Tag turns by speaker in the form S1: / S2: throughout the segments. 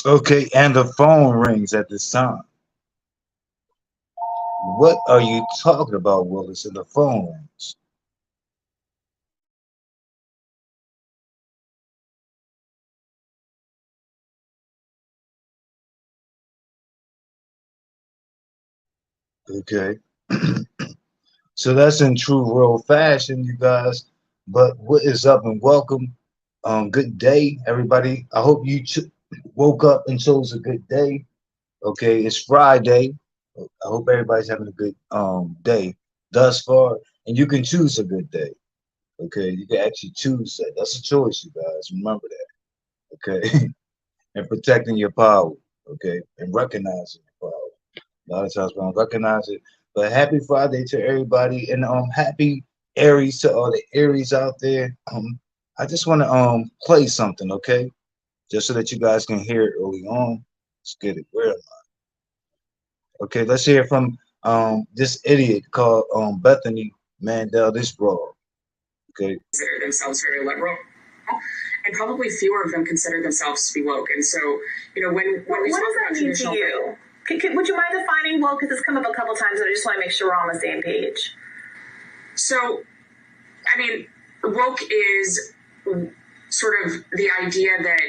S1: Okay, and the phone rings at this time. What are you talking about, Willis? And the phone rings. Okay. So that's in true world fashion, you guys. But what is up and welcome? Good day, everybody. I hope you woke up and chose a good day. Okay, it's Friday. I hope everybody's having a good day thus far, and you can choose a good day. Okay, you can actually choose that. That's a choice, you guys. Remember that. Okay, and protecting your power. Okay, and recognizing your power. A lot of times we don't recognize it. But happy Friday to everybody, and happy Aries to all the Aries out there. I just want to play something, okay, just so that you guys can hear it early on. Let's get it. Where am I? Okay, let's hear from this idiot called Bethany Mandel. This broad. Okay.
S2: Consider themselves very liberal, and probably fewer of them consider themselves to be woke. And so, when we
S3: what
S2: talk
S3: does that
S2: about
S3: mean to you? Would you mind defining woke? Because it's come up a couple times, and I just want to make sure we're on the same page.
S2: So, I mean, woke is sort of the idea that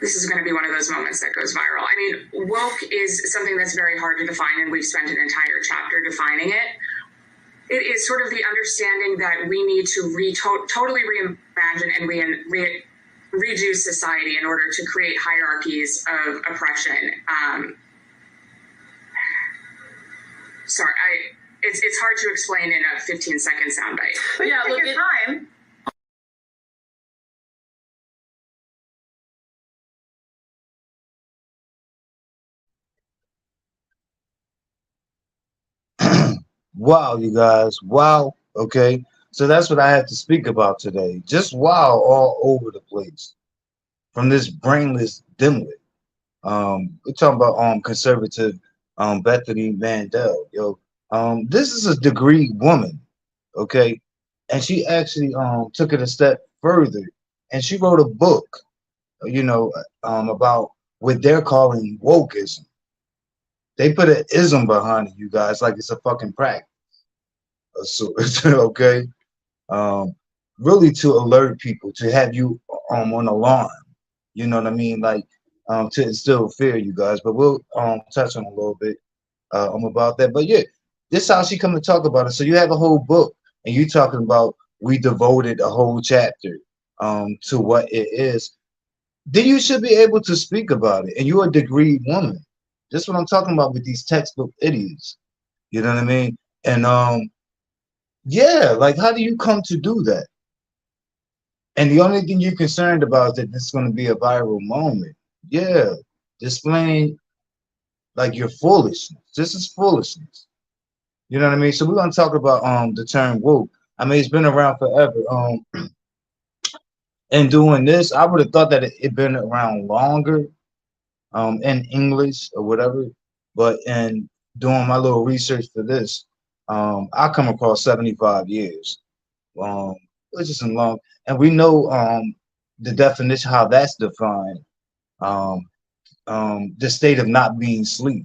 S2: this is going to be one of those moments that goes viral. I mean, woke is something that's very hard to define, and we've spent an entire chapter defining it. It is sort of the understanding that we need to totally reimagine and redo society in order to create hierarchies of oppression. Sorry, it's hard to explain in a 15-second soundbite.
S3: But yeah, look, your time.
S1: Wow, you guys. Wow. Okay. So that's what I have to speak about today. Just wow all over the place from this brainless dimwit. We're talking about conservative Bethany Mandel. Yo, this is a degree woman, okay? And she actually took it a step further and she wrote a book, you know, about what they're calling wokeism. They put an ism behind it, you guys, like it's a fucking practice. So, okay, um, really to alert people, to have you on alarm. You know what I mean? Like to instill fear, you guys. But we'll touch on a little bit about that. But yeah, this is how she come to talk about it. So you have a whole book, and you talking about we devoted a whole chapter to what it is. Then you should be able to speak about it. And you're a degree woman. That's what I'm talking about with these textbook idiots. You know what I mean? And yeah, like how do you come to do that? And the only thing you're concerned about is that this is going to be a viral moment. Yeah, displaying like your foolishness. This is foolishness. You know what I mean? So we're gonna talk about the term woke. I mean, it's been around forever. And doing this, I would have thought that it been around longer, in English or whatever. But in doing my little research for this, I come across 75 years, um, which isn't long. And we know the definition, how that's defined, um, the state of not being sleep.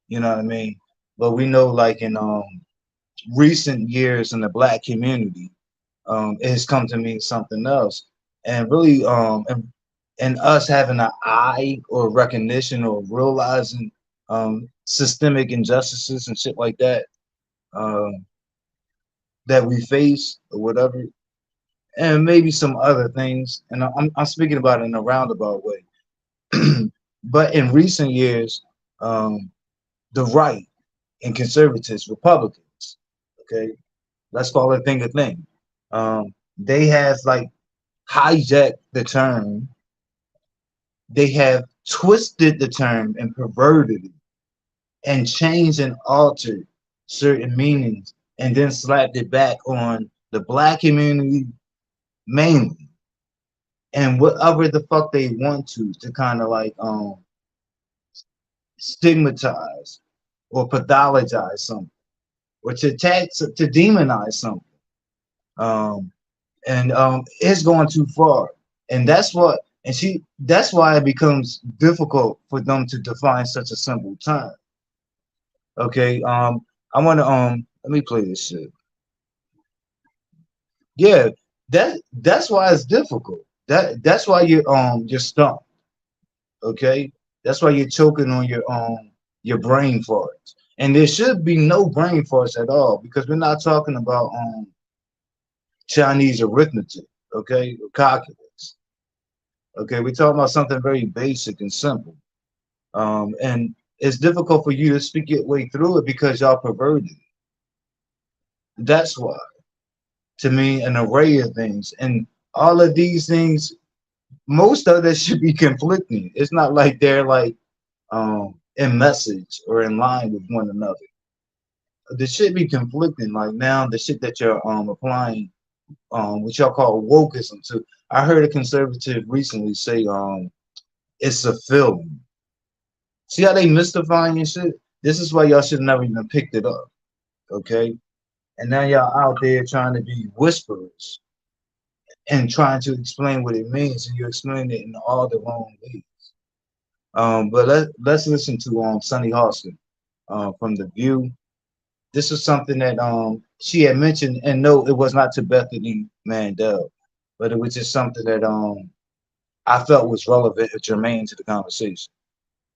S1: You know what I mean? But we know, like in recent years in the black community, it has come to mean something else. And really, and us having an eye or recognition or realizing systemic injustices and shit like that, um, that we face or whatever, and maybe some other things. And I'm speaking about it in a roundabout way. But in recent years, um, the right and conservatives, Republicans, okay, let's call it thing a thing. They have like hijacked the term. They have twisted the term and perverted it and changed and altered certain meanings and then slapped it back on the black community mainly and whatever the fuck they want to kind of like stigmatize or pathologize something or to attack to demonize something. Um, and it's going too far. And that's what and she that's why it becomes difficult for them to define such a simple term. Okay, I want to let me play this shit. Yeah, that's why it's difficult. That's why you're stumped. Okay, that's why you're choking on your brain farts. And there should be no brain farts at all because we're not talking about Chinese arithmetic. Okay, or calculus. Okay, we're talking about something very basic and simple. And it's difficult for you to speak your way through it because y'all perverted. That's why, to me, an array of things. And all of these things, most of that should be conflicting. It's not like they're like in message or in line with one another. They should be conflicting. Like now, the shit that you're applying, what y'all call wokeism to. I heard a conservative recently say it's a feeling. See how they mystifying your shit? This is why y'all should never even picked it up. Okay? And now y'all out there trying to be whisperers and trying to explain what it means, and you explain it in all the wrong ways. But let's listen to Sunny Hostin from The View. This is something that she had mentioned, and no, it was not to Bethany Mandel, but it was just something that I felt was relevant or germane to the conversation.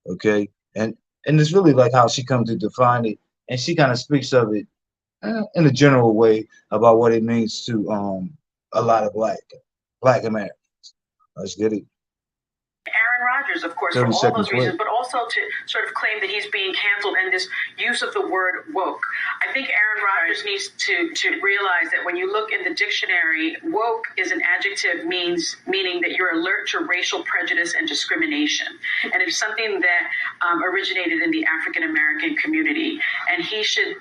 S1: Okay, and it's really like how she comes to define it, and she kind of speaks of it in a general way about what it means to a lot of black Americans. Let's get it.
S3: Aaron Rodgers, of course, for
S1: 30
S3: all
S1: seconds
S3: those reasons,
S1: late.
S3: but also to sort of claim that he's being canceled and this use of the word woke. I think Aaron Rodgers needs to realize that when you look in the dictionary, woke is an adjective meaning that you're alert to racial prejudice and discrimination. And it's something that originated in the African American community. And he should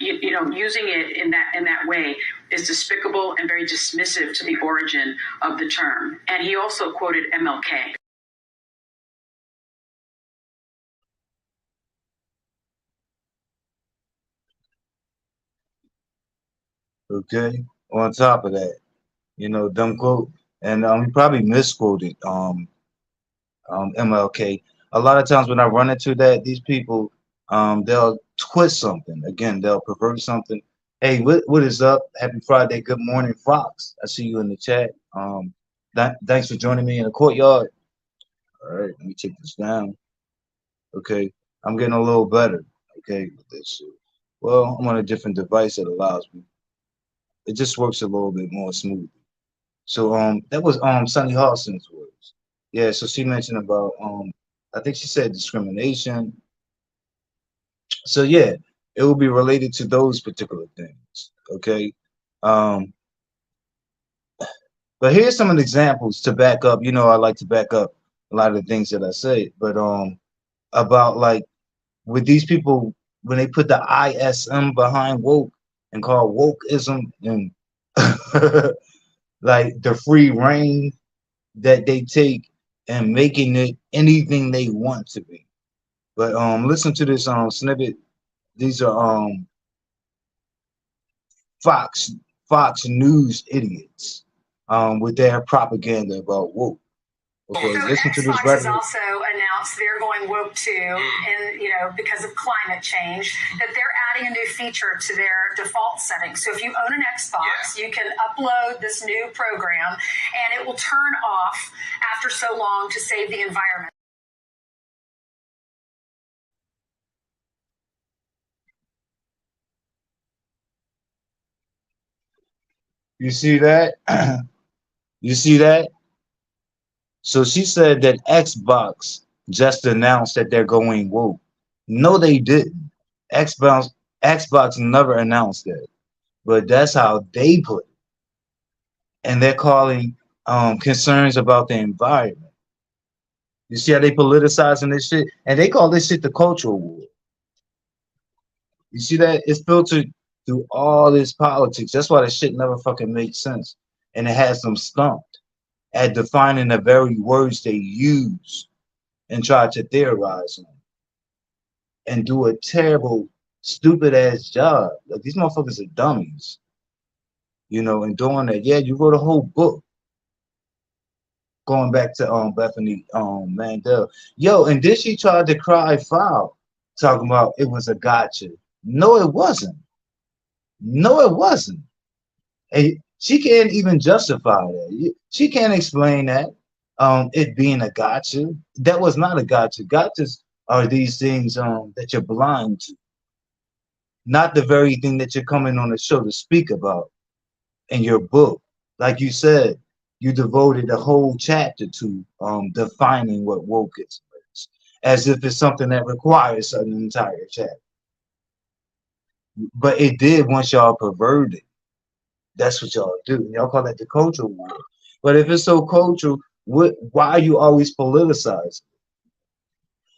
S3: using it in that way is despicable and very dismissive to the origin of the term. And he also quoted MLK.
S1: Okay. On top of that, dumb quote, and he probably misquoted MLK. A lot of times when I run into that, these people they'll twist something. Again, they'll pervert something Hey, what is up? Happy Friday. Good morning, Fox. I see you in the chat. Thanks for joining me in the courtyard. All right, let me take this down. Okay, I'm getting a little better. Okay, with this shit. Well, I'm on a different device that allows me. It just works a little bit more smoothly. So that was Sunny Hawson's words. Yeah, so she mentioned about I think she said discrimination. So yeah, it will be related to those particular things. Okay. Um, but here's some of the examples to back up. You know, I like to back up a lot of the things that I say, but about like with these people when they put the ISM behind woke and call wokeism and like the free reign that they take and making it anything they want to be. But listen to this snippet. These are Fox Fox News idiots with their propaganda about woke. Okay,
S4: So
S1: listen to this
S4: Xbox
S1: right
S4: has
S1: here.
S4: also announced they're going woke too, and because of climate change, that they're adding a new feature to their default settings. So if you own an Xbox, you can upload this new program, and it will turn off after so long to save the environment.
S1: You see that? You see that? So she said that Xbox just announced that they're going woke. No, they didn't. Xbox Xbox never announced that, but that's how they put it, and they're calling concerns about the environment. You see how they politicizing this shit, and they call this shit the cultural war. You see that it's filtered through all this politics. That's why this shit never fucking makes sense, and it has them stumped at defining the very words they use and try to theorize on and do a terrible, stupid ass job. Like these motherfuckers are dummies, you know, and doing that. Yeah, you wrote a whole book going back to Bethany Mandel. Yo, and then she tried to cry foul, talking about it was a gotcha. No, it wasn't. No, it wasn't. And she can't even justify that. She can't explain that. It being a gotcha. That was not a gotcha. Gotchas are these things that you're blind to, not the very thing that you're coming on the show to speak about in your book. Like you said, you devoted a whole chapter to defining what woke is, as if it's something that requires an entire chapter. But it did once y'all perverted. That's what y'all do. Y'all call that the cultural war. But if it's so cultural, why are you always politicizing?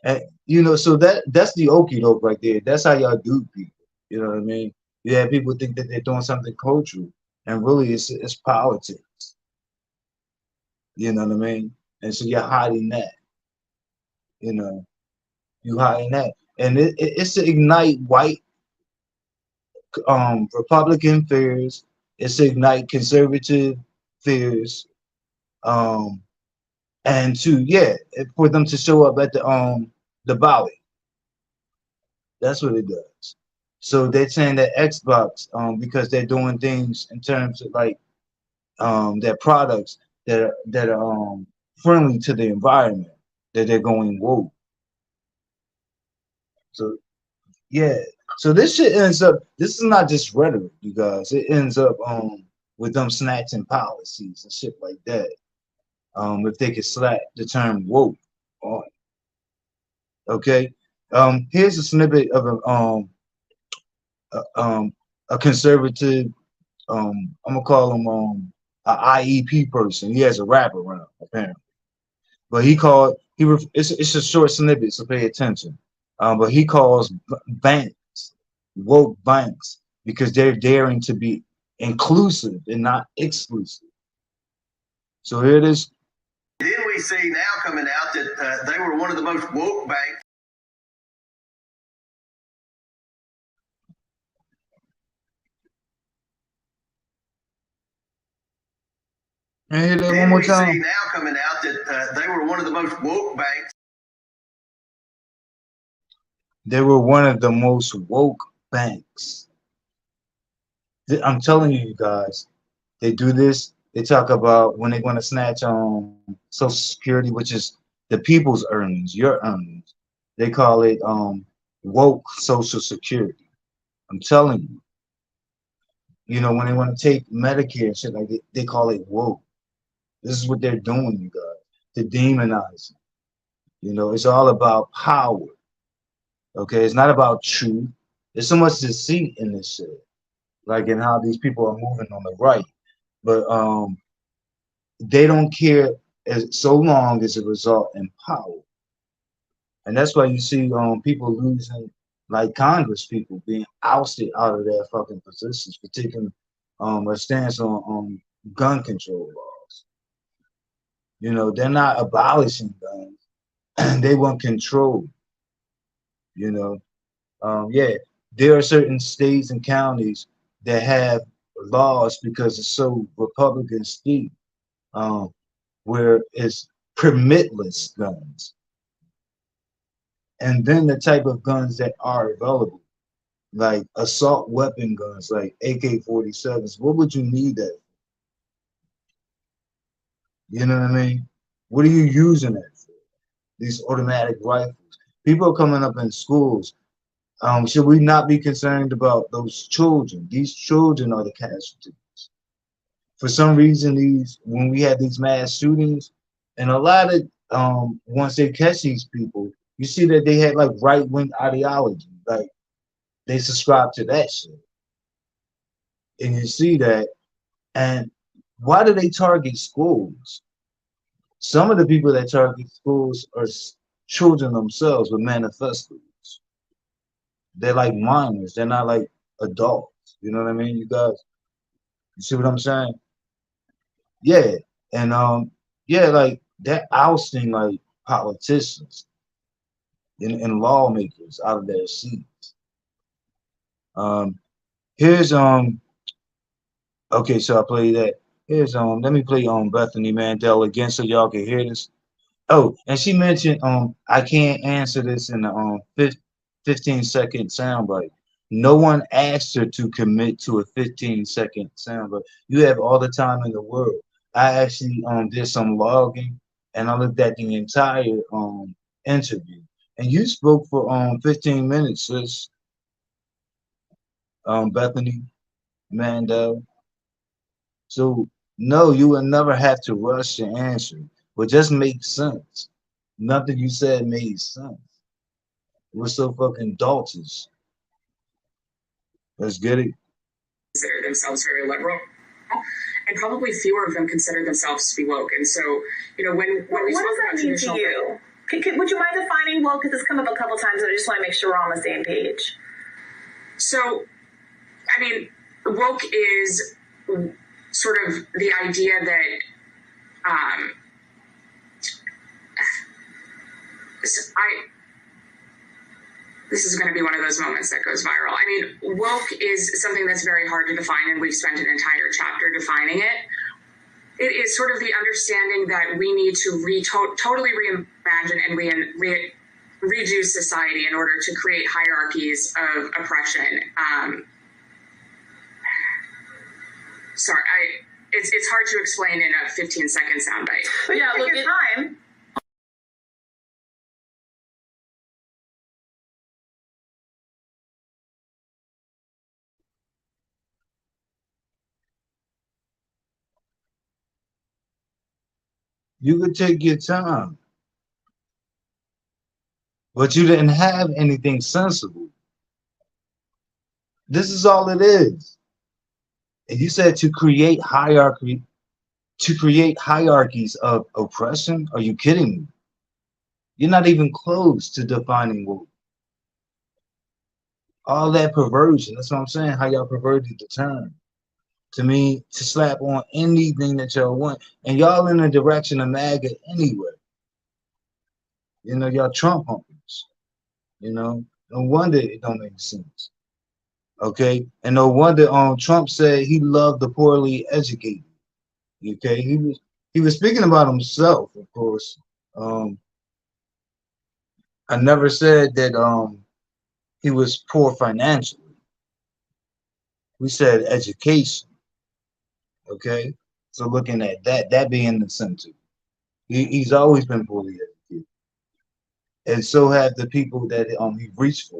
S1: And you know, so that's the okie doke right there. That's how y'all do people. You know what I mean? Yeah, people think that they're doing something cultural, and really it's politics. You know what I mean? And so you're hiding that. You know, you hiding that, and it's to ignite white Republican fears. It's to ignite conservative fears. Um, and to for them to show up at the ballot. That's what it does. So they're saying that Xbox, because they're doing things in terms of like their products that are friendly to the environment, that they're going woke. So yeah. So this shit ends up. This is not just rhetoric, you guys. It ends up with them snatching policies and shit like that. If they could slap the term woke on. Okay. Here's a snippet of a conservative. I'm gonna call him a IEP person. He has a rap around apparently, but it's a short snippet, so pay attention. But he calls banks woke banks because they're daring to be inclusive and not exclusive. So here it is.
S5: Then we see now coming out that they were one of the most woke banks.
S1: And hear that
S5: Then
S1: one more
S5: we
S1: time.
S5: see now coming out that they were one of the most woke banks.
S1: They were one of the most woke banks. I'm telling you, you guys, they do this. They talk about when they want to snatch on Social Security, which is the people's earnings, your earnings. They call it woke Social Security. I'm telling you, when they want to take Medicare and shit like they call it woke. This is what they're doing, you guys. To demonize it. It's all about power. Okay, it's not about truth. There's so much deceit in this shit, like in how these people are moving on the right. But they don't care as so long as it result in power. And that's why you see people losing, like Congress people being ousted out of their fucking positions for taking a stance on gun control laws. They're not abolishing guns. They want control. You know, yeah, there are certain states and counties that have laws because it's so Republican state, um, where it's permitless guns. And then the type of guns that are available, like assault weapon guns, like AK-47s. What would you need that? You know what I mean? What are you using that for? These automatic rifles. People are coming up in schools. Should we not be concerned about those children? These children are the casualties. For some reason, when we had these mass shootings, and a lot of once they catch these people, you see that they had like right wing ideology, like they subscribe to that shit, and you see that. And why do they target schools? Some of the people that target schools are children themselves with manifestos. They're like minors. They're not like adults. You know what I mean? You guys, you see what I'm saying? Yeah. And yeah, like they're ousting like politicians and lawmakers out of their seats. Um, here's okay, so I play that. Here's let me play Bethany Mandel again so y'all can hear this. Oh, and she mentioned I can't answer this in the 15-second soundbite. No one asked her to commit to a 15-second soundbite. You have all the time in the world. I actually did some logging and I looked at the entire interview. And you spoke for 15 minutes, sis. Bethany Mandel. So no, you will never have to rush your answer, but just make sense. Nothing you said made sense. We're so fucking doltish. Let's get it.
S2: Consider themselves very liberal, and probably fewer of them consider themselves to be woke. And so, when we
S6: what
S2: talk
S6: does that
S2: about
S6: mean to
S2: traditional,
S6: you? Would you mind defining woke? Because it's come up a couple times, and I just want to make sure we're on the same page.
S2: so I mean, woke is sort of the idea that this is going to be one of those moments that goes viral. I mean, woke is something that's very hard to define, and we've spent an entire chapter defining it. It is sort of the understanding that we need to totally reimagine and redo society in order to create hierarchies of oppression. Sorry, it's hard to explain in a 15-second soundbite.
S6: But yeah, look, your time.
S1: You could take your time, but you didn't have anything sensible. This is all it is. And you said to create hierarchies of oppression. Are you kidding me? You're not even close to defining woke. All that perversion. That's what I'm saying. How y'all perverted the term to me to slap on anything that y'all want, and y'all in the direction of MAGA anyway. Y'all Trump humpers. No wonder it don't make sense. Okay, and no wonder Trump said he loved the poorly educated. Okay, he was speaking about himself, of course. I never said that he was poor financially. We said education. Okay, so looking at that being the center, he's always been fully educated, and so have the people that he reached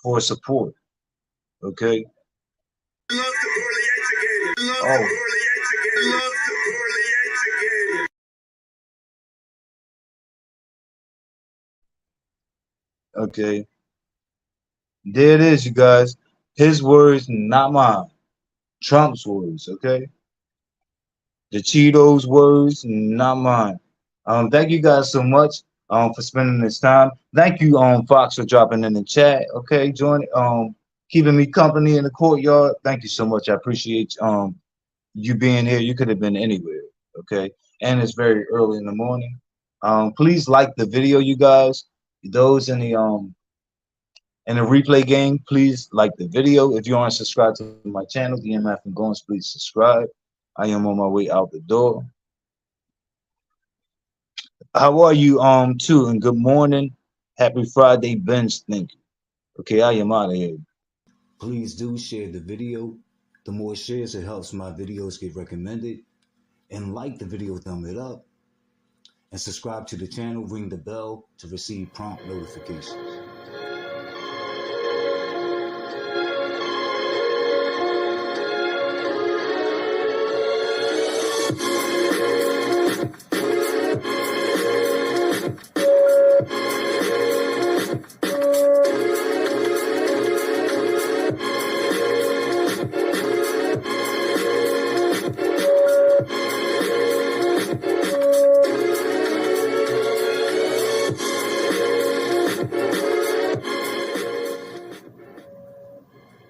S1: for support. Okay. Love the poorly educated. Love the poorly educated. Love the poorly educated. Okay, there it is, you guys. His words, not mine. Trump's words. Okay, the Cheetos words, not mine. Thank you guys so much for spending this time. Thank you, Fox, for dropping in the chat. Okay, join keeping me company in the courtyard. Thank you so much. I appreciate you being here. You could have been anywhere. Okay, and it's very early in the morning. Please like the video, you guys. Those in the replay game, please like the video. If you aren't subscribed to my channel, the MF and Goins, please subscribe. I am on my way out the door. How are you, too? And good morning. Happy Friday, Bench. Thank you. Okay, I am out of here. Please do share the video. The more shares, it helps my videos get recommended. And like the video, thumb it up. And subscribe to the channel, ring the bell to receive prompt notifications.